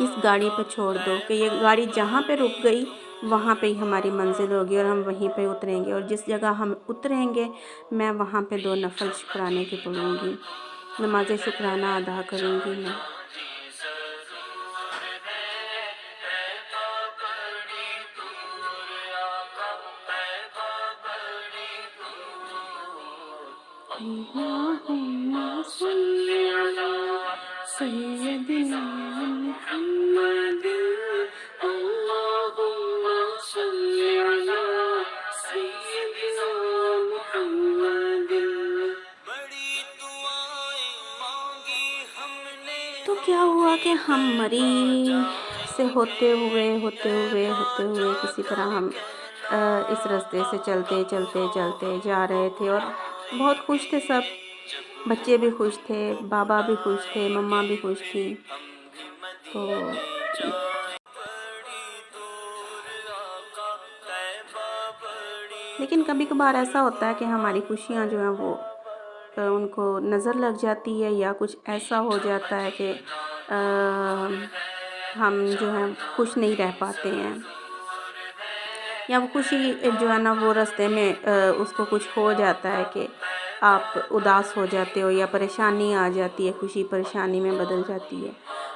اس گاڑی پہ چھوڑ دو کہ یہ گاڑی جہاں پہ رک گئی وہاں پہ ہی ہماری منزل ہوگی اور ہم وہیں پہ اتریں گے، اور جس جگہ ہم اتریں گے میں وہاں پہ 2 نفل شکرانے کی پڑھوں گی، نماز شکرانہ ادا کروں گی میں۔ اللہم صلی علی سیدنا محمد، اللہم صلی علی سیدنا محمد۔ تو کیا ہوا کہ ہم مری سے ہوتے ہوئے کسی طرح ہم اس راستے سے چلتے جا رہے تھے، اور بہت خوش تھے سب، بچے بھی خوش تھے، بابا بھی خوش تھے، مما بھی خوش تھی۔ تو لیکن کبھی کبھار ایسا ہوتا ہے کہ ہماری خوشیاں جو ہیں وہ ان کو نظر لگ جاتی ہے، یا کچھ ایسا ہو جاتا ہے کہ ہم جو ہیں خوش نہیں رہ پاتے ہیں، یا وہ خوشی جو ہے نا وہ راستے میں اس کو کچھ ہو جاتا ہے کہ آپ اداس ہو جاتے ہو، یا پریشانی آ جاتی ہے، خوشی پریشانی میں بدل جاتی ہے۔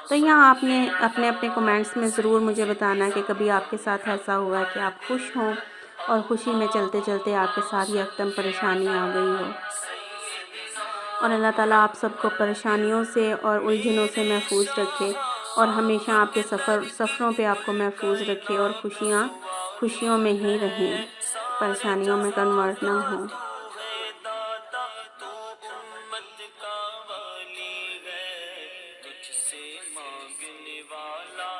تو یہاں آپ نے اپنے کمنٹس میں ضرور مجھے بتانا ہے کہ کبھی آپ کے ساتھ ایسا ہوا ہے کہ آپ خوش ہوں اور خوشی میں چلتے چلتے آپ کے ساتھ یکدم پریشانی آ گئی ہو۔ اور اللہ تعالیٰ آپ سب کو پریشانیوں سے اور الجھنوں سے محفوظ رکھے، اور ہمیشہ آپ کے سفروں پہ آپ کو محفوظ رکھے، اور خوشیوں میں ہی رہیں، پریشانیوں میں کنورٹ نہ ہوں۔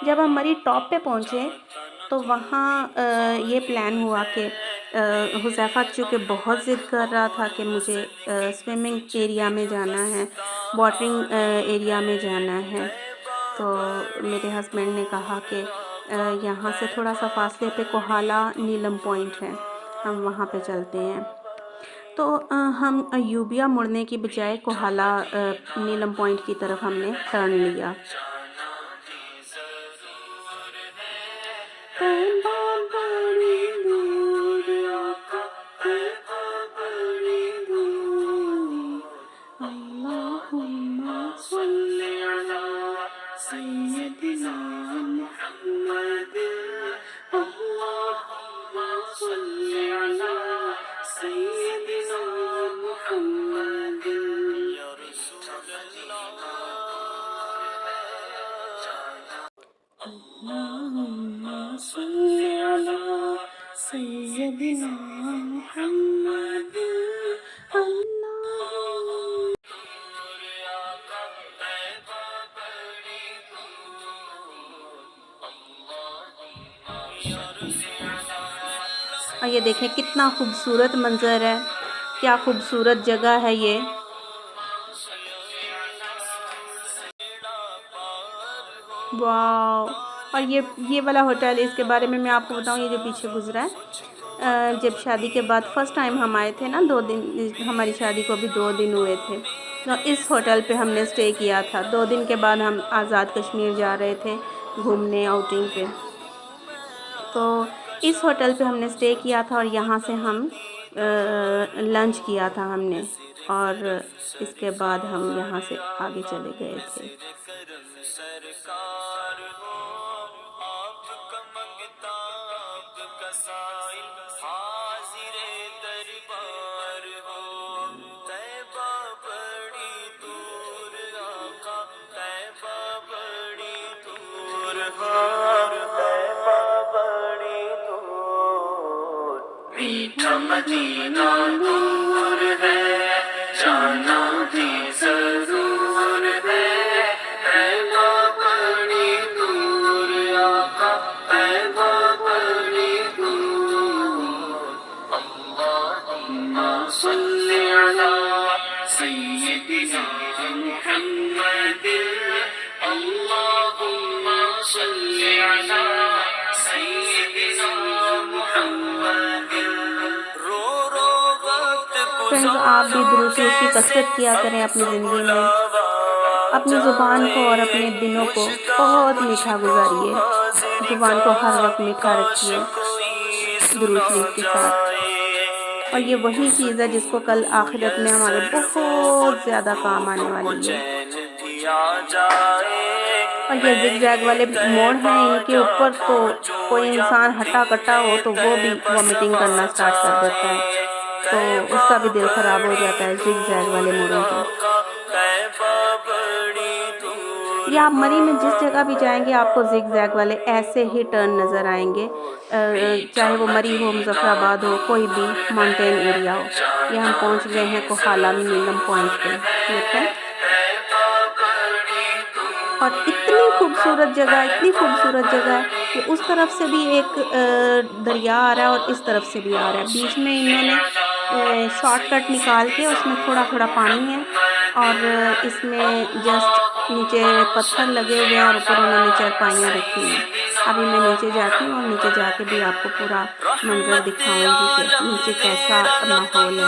جب ہم مری ٹاپ پہ پہنچے تو وہاں یہ پلان ہوا کہ حذیفہ چونکہ بہت ضد کر رہا تھا کہ مجھے سوئمنگ ایریا میں جانا ہے، واٹرنگ ایریا میں جانا ہے، تو میرے ہسبینڈ نے کہا کہ یہاں سے تھوڑا سا فاصلے پہ کوہالہ نیلم پوائنٹ ہے، ہم وہاں پہ چلتے ہیں۔ تو ہم یوبیا مڑنے کی بجائے کوہالہ نیلم پوائنٹ کی طرف ہم نے ٹرن لیا۔ اللہم صلی علی سیدنا محمد، اللہم۔ اور یہ دیکھیں کتنا خوبصورت منظر ہے، کیا خوبصورت جگہ ہے یہ۔ واو! اور یہ والا ہوٹل، اس کے بارے میں آپ کو بتاؤں، یہ جو پیچھے گزرا ہے، جب شادی کے بعد فرسٹ ٹائم ہم آئے تھے نا، 2 دن، ہماری شادی کو بھی 2 دن ہوئے تھے، تو اس ہوٹل پہ ہم نے سٹے کیا تھا۔ 2 دن کے بعد ہم آزاد کشمیر جا رہے تھے گھومنے، آؤٹنگ پہ، تو اس ہوٹل پہ ہم نے سٹے کیا تھا، اور یہاں سے ہم لنچ کیا تھا ہم نے، اور اس کے بعد ہم یہاں سے آگے چلے گئے تھے۔ میٹھا مدینہ دور ہے، جانا بھی ضرور ہے، طیبہ بڑی دور آقا، طیبہ بڑی دور۔ اللہم صلی علی سیدنا محمد، اللہم صلی علی سیدنا محمد۔ فرینڈز، آپ بھی درود شریف کی کثرت کیا کریں اپنی زندگی میں، اپنی زبان کو اور اپنے دنوں کو بہت میٹھا گزاریے، زبان کو ہر وقت میٹھا رکھیے درود شریف کے ساتھ، اور یہ وہی چیز ہے جس کو کل آخرت میں ہمارے بہت زیادہ کام آنے والی ہے۔ اور یہ زگ زیگ والے موڑ ہیں، ان کے اوپر تو کوئی انسان ہٹا کٹا ہو تو وہ بھی وامٹنگ کرنا سٹارٹ کر دیتا ہے، تو اس کا بھی دل خراب ہو جاتا ہے زگ زیگ والے موڑوں سے۔ یہ آپ مری میں جس جگہ بھی جائیں گے آپ کو زگ زیگ والے ایسے ہی ٹرن نظر آئیں گے، چاہے وہ مری ہو، مظفر آباد ہو، کوئی بھی ماؤنٹین ایریا ہو۔ یہ ہم پہنچ گئے ہیں کوہالہ میں نیلم پوائنٹ پہ، دیکھیں، اور اتنی خوبصورت جگہ، اتنی خوبصورت جگہ ہے کہ اس طرف سے بھی ایک دریا آ رہا ہے اور اس طرف سے بھی آ رہا ہے، بیچ میں انہوں نے شارٹ کٹ نکال کے اس میں تھوڑا تھوڑا پانی ہے، اور اس میں جسٹ نیچے پتھر لگے ہوئے ہیں اور اوپر انہوں نے چارپائیاں رکھی ہیں۔ ابھی میں نیچے جاتی ہوں اور نیچے جا کے بھی آپ کو پورا منظر دکھاؤں گی کہ نیچے کیسا ماحول ہے۔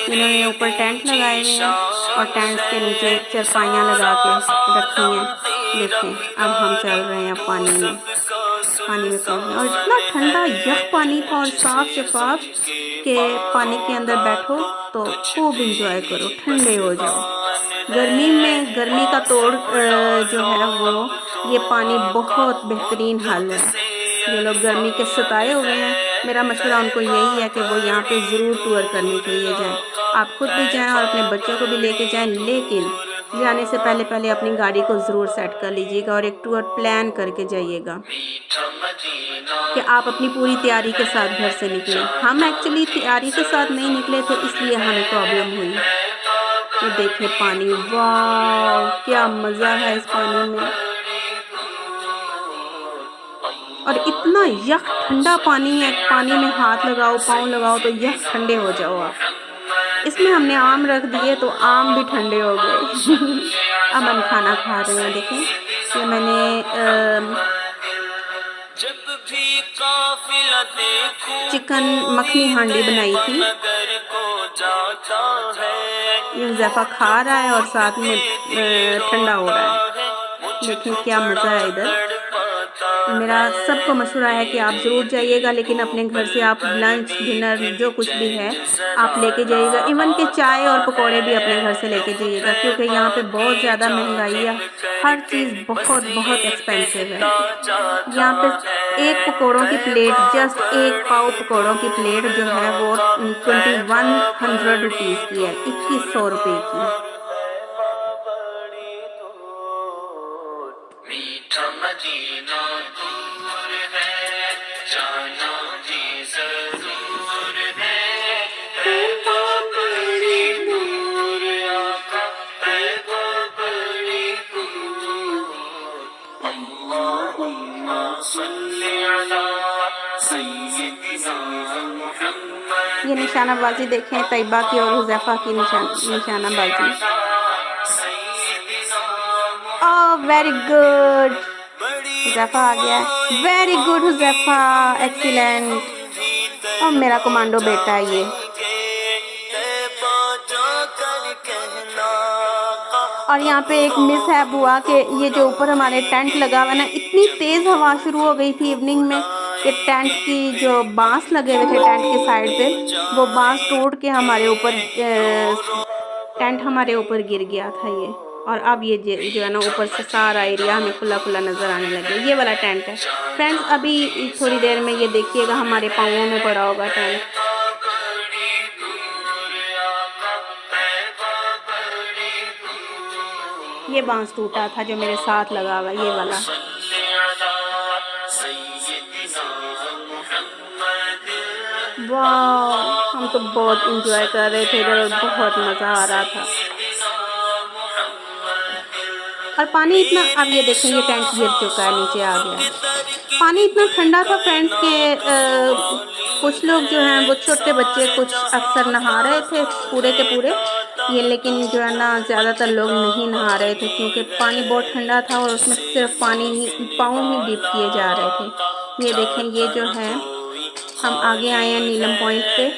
انہوں نے اوپر ٹینٹ لگائے ہوئے ہیں اور ٹینٹس کے نیچے چارپائیاں لگا کے رکھی ہیں۔ دیکھیں اب ہم چل رہے ہیں پانی میں پہنچ گئے، اور اتنا ٹھنڈا یخ پانی تھا اور صاف شفاف کہ پانی کے اندر بیٹھو تو خوب انجوائے کرو، ٹھنڈے ہو جاؤ۔ گرمی میں گرمی کا توڑ جو ہے وہ یہ پانی بہت بہترین حل ہے۔ جو لوگ گرمی کے ستائے ہوئے ہیں، میرا مشورہ ان کو یہی ہے کہ وہ یہاں پہ ضرور ٹور کرنے کے لیے جائیں۔ آپ خود بھی جائیں اور اپنے بچوں کو بھی لے کے جائیں، لیکن جانے سے پہلے اپنی گاڑی کو ضرور سیٹ کر لیجئے گا اور ایک ٹور پلان کر کے جائیے گا کہ آپ اپنی پوری تیاری کے ساتھ گھر سے نکلیں۔ ہم ایکچولی تیاری کے ساتھ نہیں نکلے تھے، اس لیے ہمیں پرابلم ہوئی۔ یہ دیکھیں پانی، واو کیا مزہ ہے اس پانی میں، اور اتنا یخ ٹھنڈا پانی ہے، پانی میں ہاتھ لگاؤ، پاؤں لگاؤ تو یخ ٹھنڈے ہو جاؤ آپ۔ اس میں ہم نے آم رکھ دیے تو آم بھی ٹھنڈے ہو گئے۔ اب ہم کھانا کھا رہے ہیں، دیکھیں یہ میں نے چکن مکھنی ہانڈی بنائی تھی، یہ حذیفہ کھا رہا ہے اور ساتھ میں ٹھنڈا ہو رہا ہے۔ دیکھیں کیا مزہ ہے ادھر۔ میرا سب کو مشورہ ہے کہ آپ ضرور جائیے گا، لیکن اپنے گھر سے آپ لنچ ڈنر جو کچھ بھی ہے آپ لے کے جائیے گا، ایون کہ چائے اور پکوڑے بھی اپنے گھر سے لے کے جائیے گا، کیونکہ یہاں پہ بہت زیادہ مہنگائی ہے، ہر چیز بہت بہت ایکسپینسو ہے۔ یہاں پہ ایک پکوڑوں کی پلیٹ، جسٹ ایک پاؤ پکوڑوں کی پلیٹ جو ہے وہ 2100 روپیز کی ہے، 2100 روپے کی۔ یہ نشانہ بازی دیکھیں طیبہ کی اور حذیفہ کی نشانہ بازی۔ ویری گڈ، حذیفہ آ گیا ہے، ویری گڈ حذیفہ، ایکسیلنٹ، اور میرا کمانڈو بیٹا ہے یہ۔ اور یہاں پہ ایک مس ہے ہوا کہ یہ جو اوپر ہمارے ٹینٹ لگا ہوا ہے نا، اتنی تیز ہوا شروع ہو گئی تھی ایوننگ میں کہ ٹینٹ کی جو بانس لگے ہوئے تھے ٹینٹ کے سائڈ پہ، وہ بانس ٹوٹ کے ہمارے اوپر ٹینٹ ہمارے اوپر گر گیا تھا یہ، اور اب یہ جو ہے نا اوپر سے سارا ایریا ہمیں کھلا کھلا نظر آنے لگے۔ یہ والا ٹینٹ ہے فرینڈز، ابھی تھوڑی دیر میں یہ دیکھیے گا ہمارے پاؤں میں پڑا ہوگا ٹینٹ۔ یہ بانس ٹوٹا تھا جو میرے ساتھ لگا ہوا، یہ والا۔ واو، ہم تو بہت انجوائے کر رہے تھے ادھر، بہت مزہ آ رہا تھا۔ اور پانی اتنا، اب یہ دیکھیں یہ ٹینٹ گر چکا ہے، نیچے آ گیا۔ پانی اتنا ٹھنڈا تھا فرینڈز کہ کچھ لوگ جو ہیں وہ چھوٹے بچے کچھ اکثر نہا رہے تھے پورے کے پورے، یہ لیکن جو ہے نا زیادہ تر لوگ نہیں نہا رہے تھے کیونکہ پانی بہت ٹھنڈا تھا اور اس میں صرف پانی ہی، پاؤں ہی ڈپ کیے جا رہے تھے۔ یہ دیکھیں یہ جو ہے ہم آگے آئے ہیں نیلم پوائنٹ پہ۔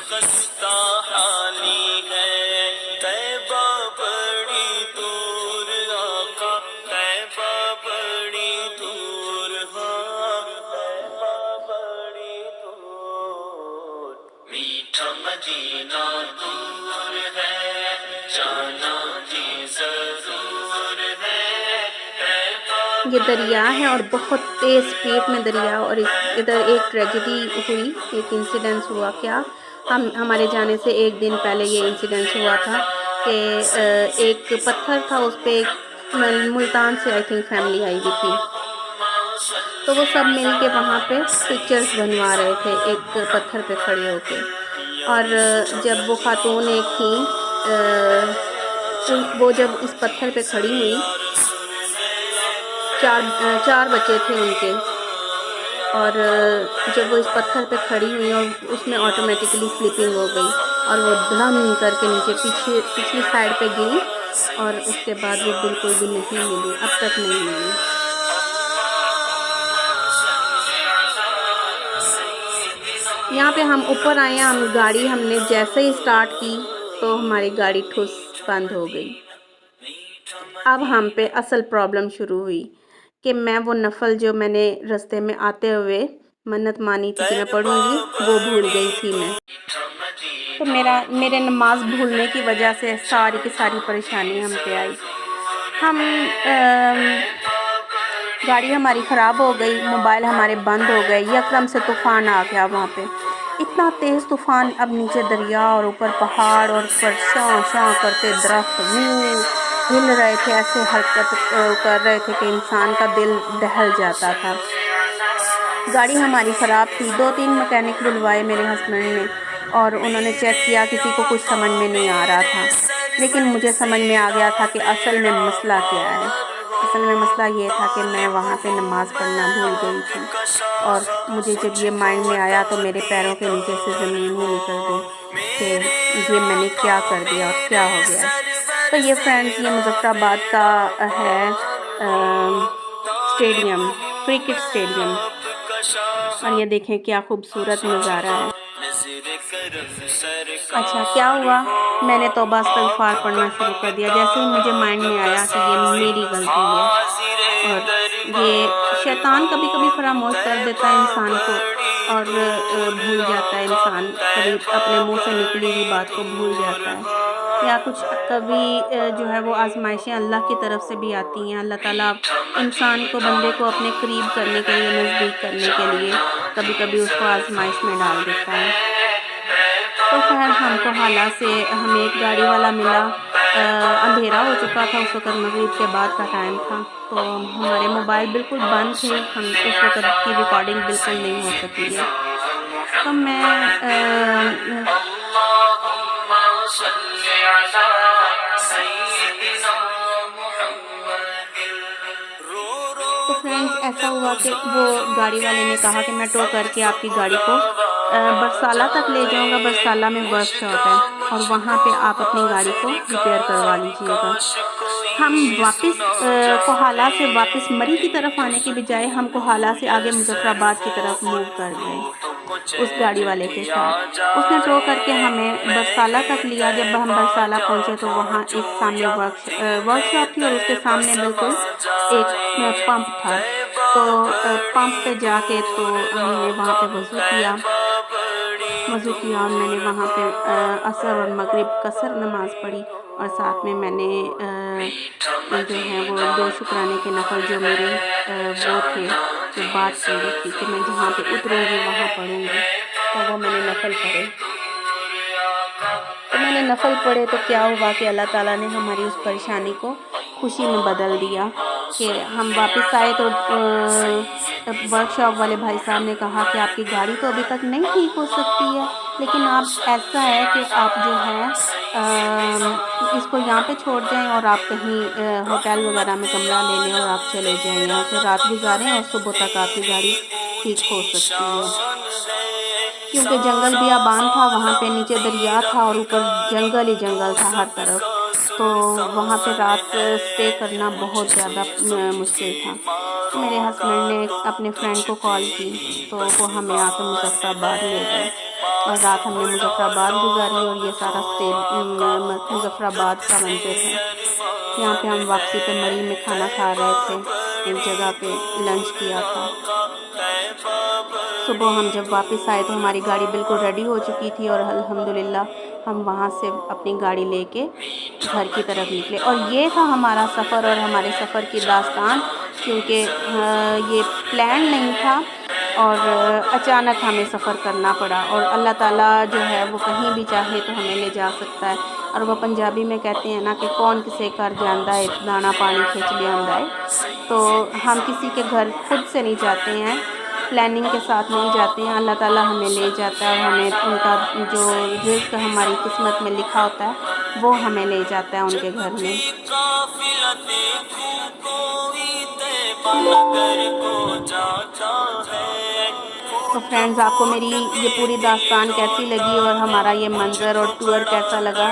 خستہ حالی ہے، طیبہ بڑی دور آقا، طیبہ بڑی دور، ہاں طیبہ بڑی دور، میٹھا مدینہ دور ہے، جانا بھی ضرور ہے، یہ دریا ہے اور بہت تیز اسپیڈ میں دریا، اور ادھر ایک ٹریجڈی ہوئی، ایک انسیڈنس ہوا۔ کیا ہمارے جانے سے ایک دن پہلے یہ انسیڈنس ہوا تھا کہ ایک پتھر تھا، اس پہ ایک ملتان سے آئی تھنک فیملی آئی ہوئی تھی، تو وہ سب مل کے وہاں پہ پکچرز بنوا رہے تھے ایک پتھر پہ کھڑے ہو کے، اور جب وہ خاتون ایک تھیں وہ جب اس پتھر پہ کھڑی ہوئی، چار بچے تھے ان کے، اور جب وہ اس پتھر پہ کھڑی ہوئی اور اس میں آٹومیٹکلی سلپنگ ہو گئی اور وہ دھڑام کر کے نیچے پچھلی سائڈ پہ گئی، اور اس کے بعد وہ بالکل بھی نہیں ملی، اب تک نہیں ملی۔ یہاں پہ ہم اوپر آئے ہیں، گاڑی ہم نے جیسے ہی سٹارٹ کی تو ہماری گاڑی ٹھس بند ہو گئی۔ اب ہم پہ اصل پرابلم شروع ہوئی کہ میں وہ نفل جو میں نے رستے میں آتے ہوئے منت مانی تھی کہ میں پڑھوں گی، وہ بھول گئی تھی میں، تو میرے نماز بھولنے کی وجہ سے ساری کی ساری پریشانی ہم پہ آئی۔ گاڑی ہماری خراب ہو گئی، موبائل ہمارے بند ہو گئے، یکدم سے طوفان آ گیا وہاں پہ، اتنا تیز طوفان، اب نیچے دریا اور اوپر پہاڑ، اور اوپر شاں شاں کرتے درخت ہل رہے تھے، ایسے حرکت کر رہے تھے کہ انسان کا دل دہل جاتا تھا۔ گاڑی ہماری خراب تھی، 2-3 مکینک بلوائے میرے ہسبینڈ نے، اور انہوں نے چیک کیا، کسی کو کچھ سمجھ میں نہیں آ رہا تھا، لیکن مجھے سمجھ میں آ گیا تھا کہ اصل میں مسئلہ کیا ہے۔ اصل میں مسئلہ یہ تھا کہ میں وہاں پہ نماز پڑھنا بھول گئی تھی، اور مجھے جب یہ مائنڈ میں آیا تو میرے پیروں کے نیچے سے زمین ہی نکل گئی کہ یہ میں نے کیا کر دیا اور کیا ہو گیا۔ تو یہ فرینڈز، یہ مظفر آباد کا ہے اسٹیڈیم، کرکٹ اسٹیڈیم، اور یہ دیکھیں کیا خوبصورت نظارہ ہے۔ اچھا کیا ہوا، میں نے توبہ استغفار پڑھنا شروع کر دیا، جیسے ہی مجھے مائنڈ میں آیا کہ یہ میری غلطی ہے، اور یہ شیطان کبھی کبھی فراموش کر دیتا ہے انسان کو، اور بھول جاتا ہے انسان، کبھی اپنے منہ سے نکلی ہوئی بات کو بھول جاتا ہے، یا کچھ کبھی جو ہے وہ آزمائشیں اللہ کی طرف سے بھی آتی ہیں۔ اللہ تعالیٰ انسان کو، بندے کو اپنے قریب کرنے کے لیے، نزدیک کرنے کے لیے کبھی کبھی اس کو آزمائش میں ڈال دیتا ہے۔ تو خیر ہم کو حالات سے ہمیں ایک گاڑی والا ملا، اندھیرا ہو چکا تھا اس وقت، مغرب کے بعد کا ٹائم تھا، تو ہمارے موبائل بالکل بند تھے، ہم اس وقت کی ریکارڈنگ بالکل نہیں ہو سکی ہے، تو میں تو فرینڈز ایسا ہوا کہ وہ گاڑی والے نے کہا کہ میں ٹو کر کے آپ کی گاڑی کو برسالہ تک لے جاؤں گا، برسالہ میں ورک شاپ ہے، اور وہاں پہ آپ اپنی گاڑی کو ریپیئر کروا لیجیے گا۔ ہم واپس کوہالہ سے واپس مری کی طرف آنے کے بجائے ہم کوہالہ سے آگے مظفر آباد کی طرف موو کر گئے اس گاڑی والے کے ساتھ۔ اس نے ٹو کر کے ہمیں برسالہ تک لیا۔ جب ہم برسالہ پہنچے تو وہاں ایک سامنے ورک شاپ تھی، اور اس کے سامنے بالکل ایک پمپ تھا، تو پمپ پہ جا کے تو ہم نے وہاں پہ وضو کیا، اور میں نے وہاں پہ عصر اور مغرب قصر نماز پڑھی، اور ساتھ میں نے جو ہے وہ 2 شکرانے کے نفل جو میرے وہ تھے، جو بات کی تھی کہ میں جہاں پہ اتروں گی وہاں پڑھوں گی، تو وہ میں نے نفل پڑھے۔ تو میں نے نفل پڑھے تو کیا ہوا کہ اللہ تعالیٰ نے ہماری اس پریشانی کو خوشی میں بدل دیا کہ ہم واپس آئے تو ورک شاپ والے بھائی صاحب نے کہا کہ آپ کی گاڑی تو ابھی تک نہیں ٹھیک ہو سکتی ہے، لیکن آپ ایسا ہے کہ آپ جو ہے اس کو یہاں پہ چھوڑ جائیں، اور آپ کہیں ہوٹل وغیرہ میں کمرہ لے لیں اور آپ چلے جائیں، یہاں پہ رات گزاریں، اور صبح تک آپ کی گاڑی ٹھیک ہو سکتی ہے، کیونکہ جنگل بیابان تھا، وہاں پہ نیچے دریا تھا اور اوپر جنگل ہی جنگل تھا ہر طرف، تو وہاں پہ رات سٹے کرنا بہت زیادہ مشکل تھا۔ میرے ہسبینڈ نے اپنے فرینڈ کو کال کی تو وہ ہمیں آ کے مظفر آباد لے گئے۔ اور رات ہم نے مظفر آباد گزاری اور یہ سارا مظفر آباد کا منظر ہے۔ یہاں پہ ہم واپسی پہ مری میں کھانا کھا رہے تھے، ایک جگہ پہ لنچ کیا تھا۔ صبح ہم جب واپس آئے تو ہماری گاڑی بالکل ریڈی ہو چکی تھی اور الحمدللہ ہم وہاں سے اپنی گاڑی لے کے گھر کی طرف نکلے۔ اور یہ تھا ہمارا سفر اور ہمارے سفر کی داستان، کیونکہ یہ پلان نہیں تھا اور اچانک ہمیں سفر کرنا پڑا، اور اللہ تعالیٰ جو ہے وہ کہیں بھی چاہے تو ہمیں لے جا سکتا ہے۔ اور وہ پنجابی میں کہتے ہیں نا کہ کون کسے گھر جاندا ہے دانا پانی کھینچ لے آندا ہے۔ تو ہم کسی کے گھر خود سے نہیں جاتے ہیں، پلاننگ کے ساتھ نہیں جاتے ہیں، اللہ تعالیٰ ہمیں لے جاتا ہے اور ہمیں ان کا جو رزق ہماری قسمت میں لکھا ہوتا ہے وہ ہمیں لے جاتا ہے ان کے گھر میں۔ تو فرینڈز، آپ کو میری یہ پوری داستان کیسی لگی اور ہمارا یہ منظر اور ٹور کیسا لگا،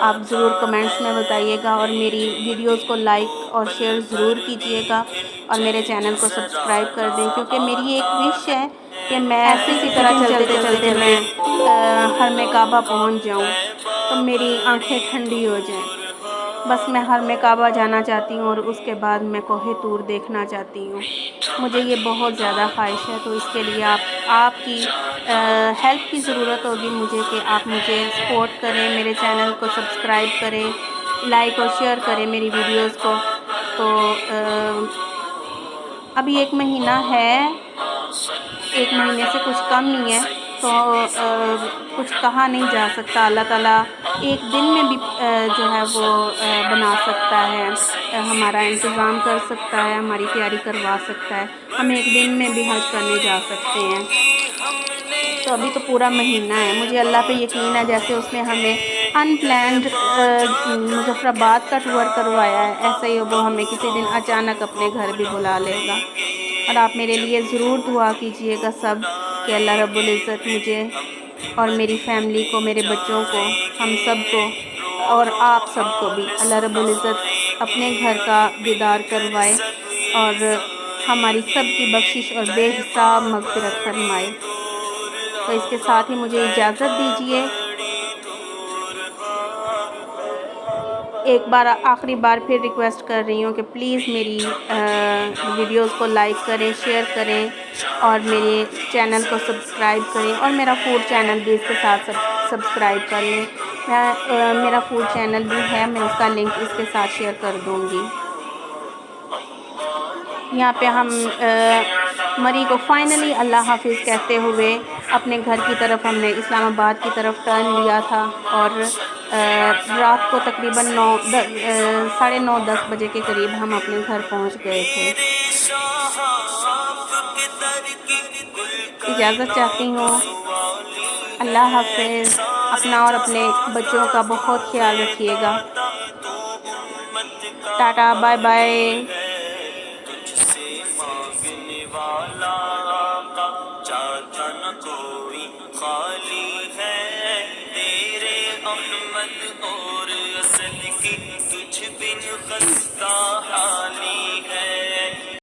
آپ ضرور کمنٹس میں بتائیے گا، اور میری ویڈیوز کو لائک اور شیئر ضرور کیجیے گا اور میرے چینل کو سبسکرائب کر دیں، کیونکہ میری ایک وش ہے کہ میں اسی طرح چلتے چلتے میں حرم کعبہ پہنچ جاؤں تو میری آنکھیں ٹھنڈی ہو جائیں۔ بس میں حرم کعبہ جانا چاہتی ہوں اور اس کے بعد میں کوہ طور دیکھنا چاہتی ہوں، مجھے یہ بہت زیادہ خواہش ہے۔ تو اس کے لیے آپ کی ہیلپ کی ضرورت ہوگی مجھے، کہ آپ مجھے سپورٹ کریں، میرے چینل کو سبسکرائب کریں، لائک اور شیئر کریں میری ویڈیوز کو۔ تو ابھی 1 مہینہ ہے، 1 مہینے سے کچھ کم ہی ہے، تو کچھ کہا نہیں جا سکتا۔ اللہ تعالیٰ ایک دن میں بھی جو ہے وہ بنا سکتا ہے، ہمارا انتظام کر سکتا ہے، ہماری تیاری کروا سکتا ہے، ہم ایک دن میں بھی حج کرنے جا سکتے ہیں۔ تو ابھی تو پورا مہینہ ہے، مجھے اللہ پہ یقین ہے جیسے اس نے ہمیں ان پلانڈ مظفر آباد کا ٹور کروایا ہے، ایسے ہی وہ ہمیں کسی دن اچانک اپنے گھر بھی بلا لے گا۔ اور آپ میرے لیے ضرور دعا کیجئے گا سب، کہ اللہ رب العزت مجھے اور میری فیملی کو، میرے بچوں کو، ہم سب کو اور آپ سب کو بھی اللہ رب العزت اپنے گھر کا دیدار کروائے اور ہماری سب کی بخشش اور بے حساب مغفرت فرمائے۔ تو اس کے ساتھ ہی مجھے اجازت دیجیے، ایک بار آخری بار پھر ریکویسٹ کر رہی ہوں کہ پلیز میری ویڈیوز کو لائک کریں، شیئر کریں اور میرے چینل کو سبسکرائب کریں، اور میرا فوڈ چینل بھی اس کے ساتھ سبسکرائب کر لیں۔ میرا فوڈ چینل بھی ہے، میں اس کا لنک اس کے ساتھ شیئر کر دوں گی۔ یہاں پہ ہم مری کو فائنلی اللہ حافظ کہتے ہوئے اپنے گھر کی طرف ہم نے اسلام آباد کی طرف ٹرن لیا تھا، اور رات کو تقریباً 9:30 بجے کے قریب ہم اپنے گھر پہنچ گئے تھے۔ اجازت چاہتی ہوں، اللہ حافظ، اپنا اور اپنے بچوں کا بہت خیال رکھیے گا، ٹاٹا، بائے بائے۔ چاہتا نہ کوئی خالی ہے تیرے احمد اور اسد کی، تجھ بن خستہ